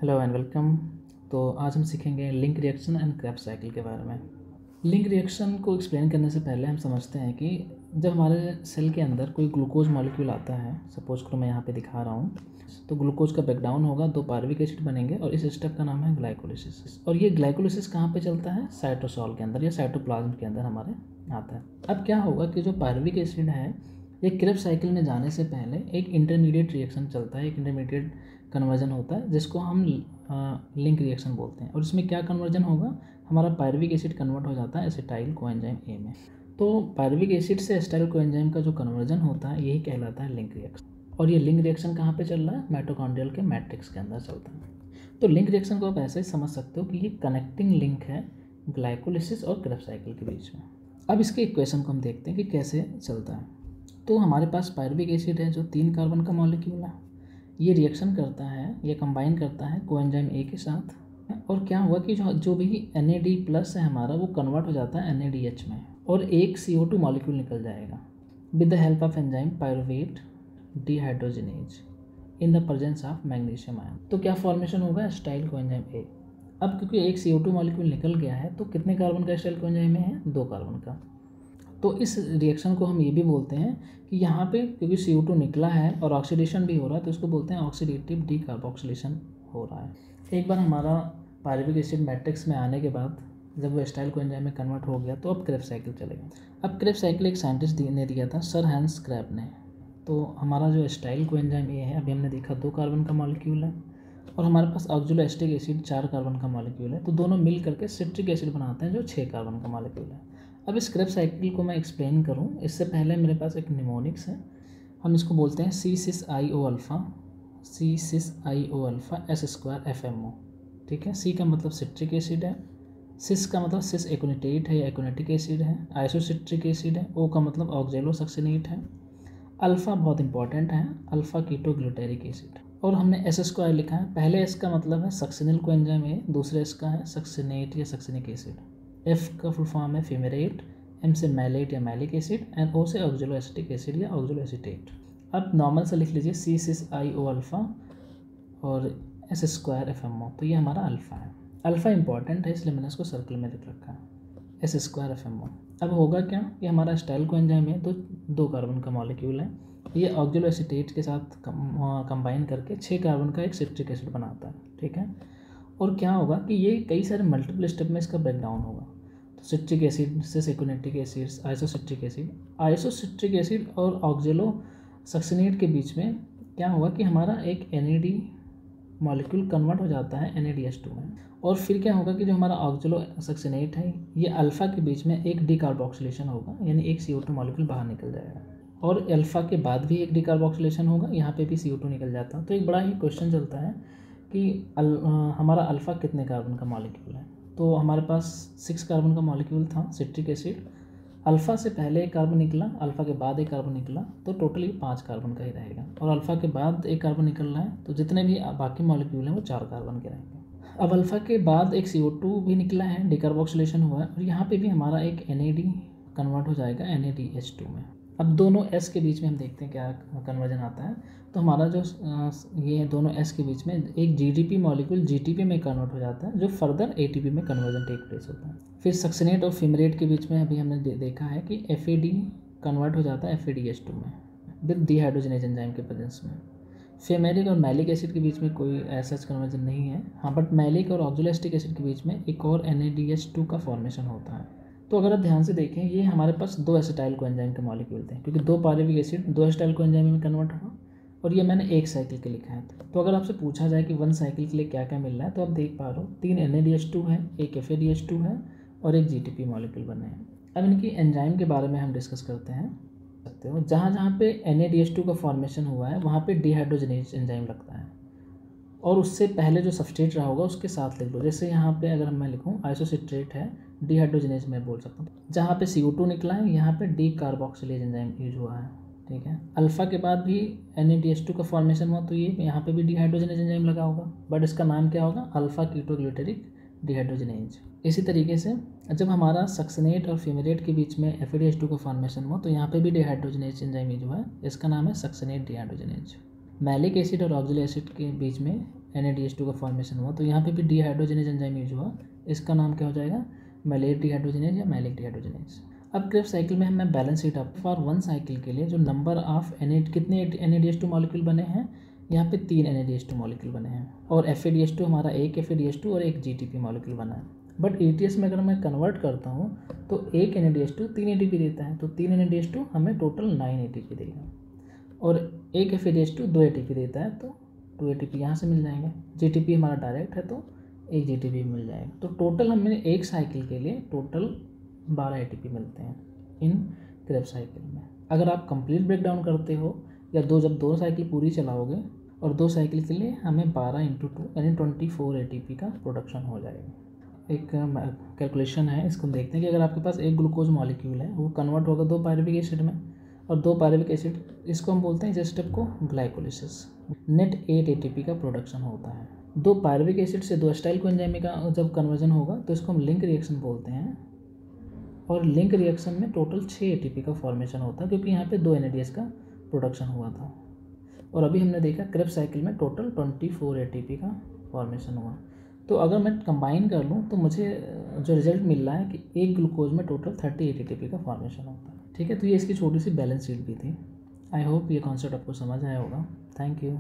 Hello and welcome. तो आज हम सीखेंगे link reaction and Krebs cycle के बारे में। लिंक रिएक्शन को एक्सप्लेन करने से पहले हम समझते हैं कि जब हमारे सेल के अंदर कोई ग्लूकोज मॉलिक्यूल आता है, सपोज करो मैं यहाँ पे दिखा रहा हूँ, तो ग्लूकोज का ब्रेकडाउन होगा, 2 पायरुविक एसिड बनेंगे और इस स्टेप का नाम है ग्लाइकोलिसिस। और ये ग्लाइकोलिसिस कहाँ पे चलता है? साइटोसॉल के अंदर या साइटोप्लाज्म के अंदर हमारे आता है। अब क्या होगा कि जो पायरुविक एसिड है ये क्रेब्स साइकिल में जाने से पहले एक इंटरमीडिएट रिएक्शन चलता है, एक इंटरमीडिएट कन्वर्जन होता है जिसको हम लिंक रिएक्शन बोलते हैं। और इसमें क्या कन्वर्जन होगा? हमारा पायरुविक एसिड कन्वर्ट हो जाता है एसिटाइल कोएंजाइम ए में। तो पायरुविक एसिड से एसिटाइल कोएंजाइम का जो कन्वर्जन होता है यही कहलाता है लिंक रिएक्शन। और ये लिंक रिएक्शन कहाँ पे चल रहा है? माइटोकॉन्ड्रियल के मैट्रिक्स के अंदर चलता है। तो लिंक रिएक्शन को आप ऐसे ही समझ सकते हो कि ये कनेक्टिंग लिंक है ग्लाइकोलिसिस और क्रेब्स साइकिल के बीच में। अब इसके इक्वेशन को हम देखते हैं कि कैसे चलता है। तो हमारे पास पायरुविक एसिड है जो 3 कार्बन का मॉलिक्यूल है, ये रिएक्शन करता है, ये कंबाइन करता है कोएंजाइम ए के साथ। और क्या हुआ कि जो भी NAD+ है हमारा, वो कन्वर्ट हो जाता है NADH में और एक CO2 मॉलिक्यूल निकल जाएगा with the help of enzyme pyruvate dehydrogenase in the presence of magnesium ion. तो क्या फॉर्मेशन होगा? Acetyl coenzyme A. अब क्योंकि एक CO2 मॉलिक्यूल निकल गया है तो कितने कार्बन का एसिटाइल कोएंजाइम में है? 2 कार्बन का। तो इस रिएक्शन को हम ये भी बोलते हैं कि यहाँ पे क्योंकि CO2 निकला है और ऑक्सीडेशन भी हो रहा है तो इसको बोलते हैं ऑक्सीडेटिव डीकार्बोक्सिलेशन हो रहा है। एक बार हमारा पायरुविक एसिड मैट्रिक्स में आने के बाद जब वो एसिटाइल कोएंजाइम में कन्वर्ट हो गया तो अब क्रेब्स साइकिल चलेगा। अब क्रेब्स साइकिल एक साइंटिस्ट ने दिया था, सर हैंस क्रेब ने। तो हमारा जो एसिटाइल कोएंजाइम ए है, अभी हमने देखा 2 कार्बन का मॉलिक्यूल है और हमारे पास ऑक्सोलोएसिटिक एसिड 4 कार्बन का मॉलिक्यूल है। तो दोनों मिल करके सिट्रिक एसिड बनाते हैं जो 6 कार्बन का मॉलिक्यूल है। अब इस क्रेब्स साइकिल को मैं एक्सप्लेन करूं इससे पहले मेरे पास एक निमोनिक्स है, हम इसको बोलते हैं C6IO alpha, C6IO alpha S2FMO। ठीक है, C का मतलब सिट्रिक एसिड है, सिस का मतलब सिस एकोनिटेट है या एकोनेटिक एसिड है, आइसोसिट्रिक एसिड है, O का मतलब ऑक्जेलोसक्सिनेट है, अल्फ़ा बहुत इंपॉर्टेंट है, अल्फ़ा कीटोग्लूटेरिक एसिड। और हमने S2 लिखा है, पहले S का मतलब है सक्सिनिल कोएंजाइम ए, दूसरे S का है सक्सिनेट या सक्सिनिक एसिड, F का फुल फॉर्म है फिमेरेट, M से मैलेट या मैलिक एसिड एंड O से ऑक्जेलोएसिटिक एसिड या ऑक्जेलोएसिटेट। अब नॉर्मल से लिख लीजिए C6IO अल्फ़ा और S2FMO, तो ये हमारा अल्फ़ा है। अल्फ़ा इंपॉर्टेंट है इसलिए मैंने इसको सर्कल में लिख रखा है S2FMO। अब होगा क्या कि हमारा एसिटाइल कोएंजाइम है तो 2 कार्बन का मॉलिक्यूल है, ये ऑक्जेलोएसिटेट के साथ कंबाइन करके 6 कार्बन का एक सिट्रिक एसिड बनाता है। ठीक है, और क्या होगा कि ये कई सारे मल्टीपल स्टेप में इसका ब्रेकडाउन होगा। तो सिट्रिक एसिड, सिस एकोनेटिक एसिड, आइसोसिट्रिक एसिड और ऑक्जेलोसक्सिनेट के बीच में क्या होगा कि हमारा एक NAD मॉलिक्यूल कन्वर्ट हो जाता है NADH2 में। और फिर क्या होगा कि जो हमारा ऑक्जेलोसक्सिनेट है ये अल्फ़ा के बीच में एक डीकार्बोक्सिलेशन होगा, यानी एक CO2 मॉलिक्यूल बाहर निकल जाएगा। और अल्फ़ा के बाद भी एक डीकार्बोक्सिलेशन होगा, यहाँ पे भी CO2 निकल जाता है। तो एक बड़ा ही क्वेश्चन चलता है कि हमारा अल्फ़ा कितने कार्बन का मॉलिक्यूल है। तो हमारे पास 6 कार्बन का मॉलिक्यूल था सिट्रिक एसिड, अल्फ़ा से पहले एक कार्बन निकला, अल्फ़ा के बाद एक कार्बन निकला, तो टोटली 5 कार्बन का ही रहेगा। और अल्फ़ा के बाद एक कार्बन निकल रहा है तो जितने भी बाकी मॉलिक्यूल हैं वो 4 कार्बन के रहेंगे। अब अल्फ़ा के बाद एक CO2 भी निकला है, डिकार्बोक्सिलेशन हुआ है और यहाँ पे भी हमारा एक NAD कन्वर्ट हो जाएगा NADH2 में। अब दोनों S के बीच में हम देखते हैं क्या कन्वर्जन आता है। तो हमारा जो ये दोनों S के बीच में एक GDP मॉलिक्यूल GTP में कन्वर्ट हो जाता है जो फर्दर ATP में कन्वर्जन टेक प्लेस होता है। फिर सक्सिनेट और फिमरेट के बीच में अभी हमने देखा है कि FAD कन्वर्ट हो जाता है FADH2 में विद डिहाइड्रोजनेज एंजाइम के प्रेजेंस में। फेमेरिक और मैलिक एसिड के बीच में कोई ऐसा कन्वर्जन नहीं है, हाँ, बट मैलिक और ऑक्जेलोएसिटिक एसिड के बीच में एक और NADH2 का फॉर्मेशन होता है। तो अगर आप ध्यान से देखें ये हमारे पास 2 एसिटाइल कोएंजाइम के मॉलिक्यूल थे क्योंकि 2 पायरुविक एसिड 2 एसिटाइल कोएंजाइम में कन्वर्ट हुआ और ये मैंने एक साइकिल के लिखा है। तो अगर आपसे पूछा जाए कि 1 साइकिल के लिए क्या क्या मिल रहा है तो आप देख पा रहे हो 3 NADH2 है, एक FADH2 है और एक GTP मॉलिक्यूल बने हैं। अब इनकी एंजाइम के बारे में हम डिस्कस करते हैं। जहाँ जहाँ पे NADH2 का फॉर्मेशन हुआ है वहाँ पे डिहाइड्रोजनेज एंजाइम लगता है और उससे पहले जो सबस्ट्रेट रहा होगा उसके साथ लिख लो। जैसे यहाँ पे अगर मैं लिखूँ आइसोसिट्रेट है, डिहाइड्रोजनेज मैं बोल सकता हूँ। जहाँ पे CO2 निकला है यहाँ पे डीकार्बोक्सिलेज एंजाइम यूज हुआ है। ठीक है, अल्फ़ा के बाद भी NADH2 का फॉर्मेशन हुआ तो ये यहाँ पे भी डिहाइड्रोजनेज एंजाइम लगा होगा, बट इसका नाम क्या होगा? Alpha ketoglutaric dehydrogenase. इसी तरीके से जब हमारा सक्सिनेट और फिमेरेट के बीच में FADH2 का फॉर्मेशन हुआ तो यहाँ पे भी डिहाइड्रोजनेज एंजाइम यूज हुआ है, इसका नाम है सक्सिनेट डिहाइड्रोजनेज। मैलिक एसिड और ऑक्जेलो एसिड के बीच में NADH2 का फॉर्मेशन हुआ, तो यहाँ पे भी डिहाइड्रोजनेज एंजाइम यूज हुआ। इसका नाम क्या हो जाएगा, मैलेट डिहाइड्रोजनेज या मैलिक डिहाइड्रोजनेज। अब क्रेब्स साइकिल में हमें balance sheet up for one cycle के लिए जो नंबर ऑफ कितने NADH2 मॉलिक्यूल बने हैं, यहाँ पे 3 NADH2 मॉलिक्यूल बने हैं, और FADH2 हमारा एक FADH2 और एक GTP मॉलिक्यूल बना है। बट ETS में अगर मैं कन्वर्ट करता हूँ तो एक NADH2 3 ATP देता है, तो 3 NADH2 हमें टोटल 9 ATP देगा, और एक FADH2 2 ATP देता है, तो 2 ATP यहाँ से मिल जाएंगे। GTP हमारा डायरेक्ट है तो एक GTP मिल जाएगा। तो टोटल हमें एक साइकिल के लिए टोटल 12 ATP मिलते हैं इन क्रेब्स साइकिल में। अगर आप कंप्लीट ब्रेकडाउन करते हो या जब दो साइकिल पूरी चलाओगे, और 2 साइकिल के लिए हमें 12 × 2 यानी 24 ATP का प्रोडक्शन हो जाएगा। एक कैलकुलेशन है, इसको देखते हैं कि अगर आपके पास एक ग्लूकोज मॉलिक्यूल है, वो कन्वर्ट होगा 2 पायरुविक एसिड में, और 2 पायरुविक एसिड, इसको हम बोलते हैं इस स्टेप को ग्लाइकोलिसिस। नेट 8 ATP का प्रोडक्शन होता है। 2 पायरुविक एसिड से 2 एसिटाइल कोएंजाइम का जब कन्वर्जन होगा तो इसको हम लिंक रिएक्शन बोलते हैं, और लिंक रिएक्शन में टोटल 6 ATP का फॉर्मेशन होता है, क्योंकि यहाँ पे 2 NADH का प्रोडक्शन हुआ था। और अभी हमने देखा क्रेब्स साइकिल में टोटल 24 ATP का फॉर्मेशन हुआ। तो अगर मैं कंबाइन कर लूँ तो मुझे जो रिजल्ट मिल रहा है कि एक ग्लूकोज में टोटल 38 ATP का फॉर्मेशन होता है। ठीक है, तो ये इसकी छोटी सी बैलेंस शीट भी थी। आई होप ये कॉन्सेप्ट आपको समझ आया होगा। Thank you.